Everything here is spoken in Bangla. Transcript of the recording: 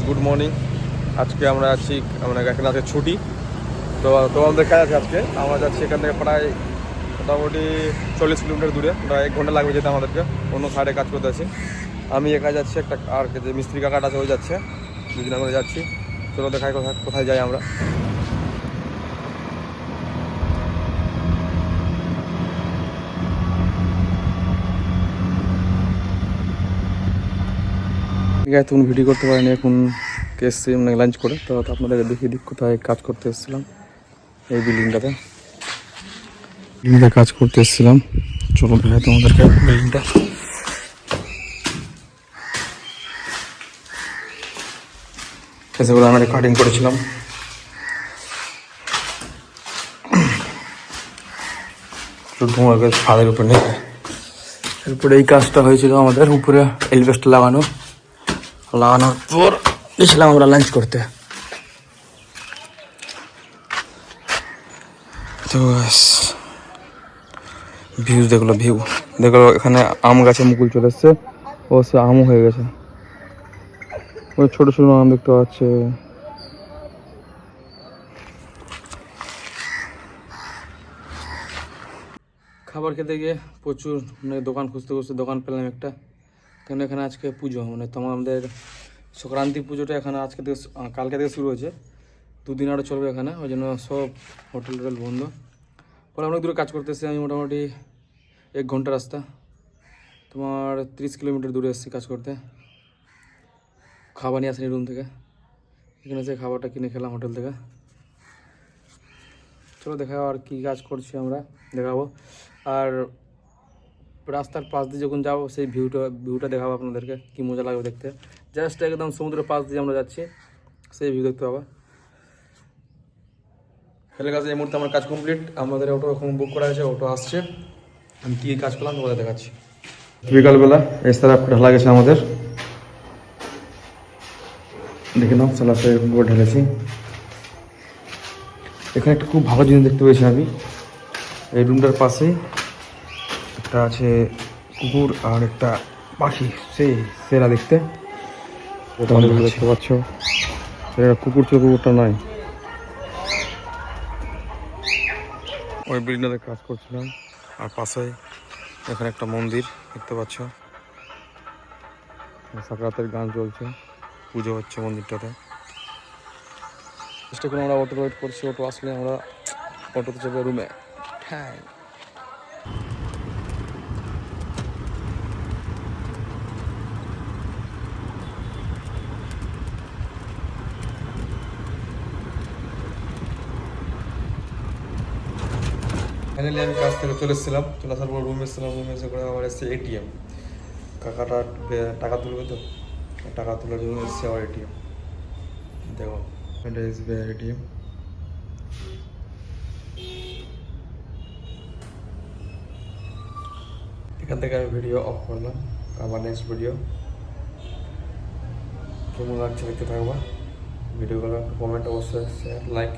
Good morning. আজকে আমরা আছি, এখানে আজকে ছুটি। তো তোমাদের কাজ আছে আজকে। আমরা যাচ্ছি এখান থেকে প্রায় মোটামুটি 40 কিলোমিটার দূরে, প্রায় 1 ঘন্টা লাগবে যেতে আমাদেরকে। অন্য সাইডে কাজ করতে আছি। আমি একা যাচ্ছি, একটা আর যে মিস্ত্রি কাকাটা আছে ওই যাচ্ছে, দুদিন আমরা যাচ্ছি। চলো দেখাই কোথায় যাই আমরা। ঠিক আছে, তুমি ভিডিও করতে পারিনি, এখন এসছি লাঞ্চ করে। তো আপনাদেরকে দেখিয়ে দিক কোথায় কাজ করতে এসেছিলাম। এই বিল্ডিংটাতে কাজ করতে এসেছিলাম। চলো দেখাই তোমাদেরকে বিল্ডিংটা। সেগুলো আমরা কাটিং করেছিলাম। ছাদের উপরে নেই। এরপরে এই কাজটা হয়েছিল আমাদের উপরে, এলভেস্টার লাগানোর পর গেছিলাম আমরা লাঞ্চ করতে। তো ভিউ দেখলো এখানে আম গাছে মুকুল চলে এসছে, ও সে আমও হয়ে গেছে। ওই ছোট ছোট আম দেখতে পাচ্ছে। খাবার খেতে গিয়ে প্রচুর দোকান খুঁজতে দোকান পেলাম একটা। কারণ এখানে আজকে পুজো, তোমাদের সংক্রান্তি পুজোটা এখানে কালকে থেকে শুরু হয়েছে, 2 দিন আরও চলবে এখানে। ওই জন্য সব হোটেল বন্ধ। পরে অনেক দূরে কাজ করতেছি আমি, মোটামুটি 1 ঘন্টা রাস্তা, তোমার 30 কিলোমিটার দূরে এসেছি কাজ করতে। খাবার নিয়ে আসেনি রুম থেকে, এখানে এসে খাবারটা কিনে খেলাম হোটেল থেকে। চলো দেখাবো আর কি কাজ করছি আমরা, দেখাবো। আর রাস্তার পাশ দিয়ে যখন যাবো সেই ভিউটা দেখাবো আপনাদেরকে, কি মজা লাগবে দেখতে। জাস্ট একদম সমুদ্রের পাশ দিয়ে আমরা যাচ্ছি, সেই ভিউ দেখতে পাবো। হেলে কাছে এই মুহূর্তে আমার কাজ কমপ্লিট। আমাদের অটো এখন বুক করা হয়েছে, অটো আসছে। আমি কী কাজ করলাম তোমাদের দেখাচ্ছি। বিকালবেলা এই সারা ঢালা গেছে আমাদের, দেখে নাও সালাফে ঢেলেছি। এখানে একটা খুব ভালো জিনিস দেখতে পেয়েছি আমি। এই রুমটার পাশেই একটা আছে কুকুর আর একটা পাখি, সেরা দেখতে। দেখতে পাচ্ছ কুকুর ছিল, কুকুরটা নয়। ওই বিল্ডিংটাতে কাজ করছিলাম, আর পাশে এখানে একটা মন্দির দেখতে পাচ্ছ। সাকরাতের গান চলছে, পুজো হচ্ছে মন্দিরটাতে। চেষ্টা করে আমরা অটো ওয়েট করছি, অটো আসলে আমরা অটোতে যাবো রুমে। হ্যাঁ, ফাইনালি আমি কাজ থেকে চলে এসেছিলাম। চলে আসার পর রুমে এসেছিলাম, রুমে এসে করে আবার এসেছে এটিএম। কাকাটা টাকা তুলবে, তো টাকা তোলার জন্য এসেছে আবার এটিএম। দেখো এটা এসবিআই এটিএম। এখান থেকে আমি ভিডিও অফ করলাম। আবার নেক্সট ভিডিও কেমন লাগছে দেখতে থাকবা। ভিডিওগুলো কমেন্ট অবশ্যই, শেয়ার, লাইক।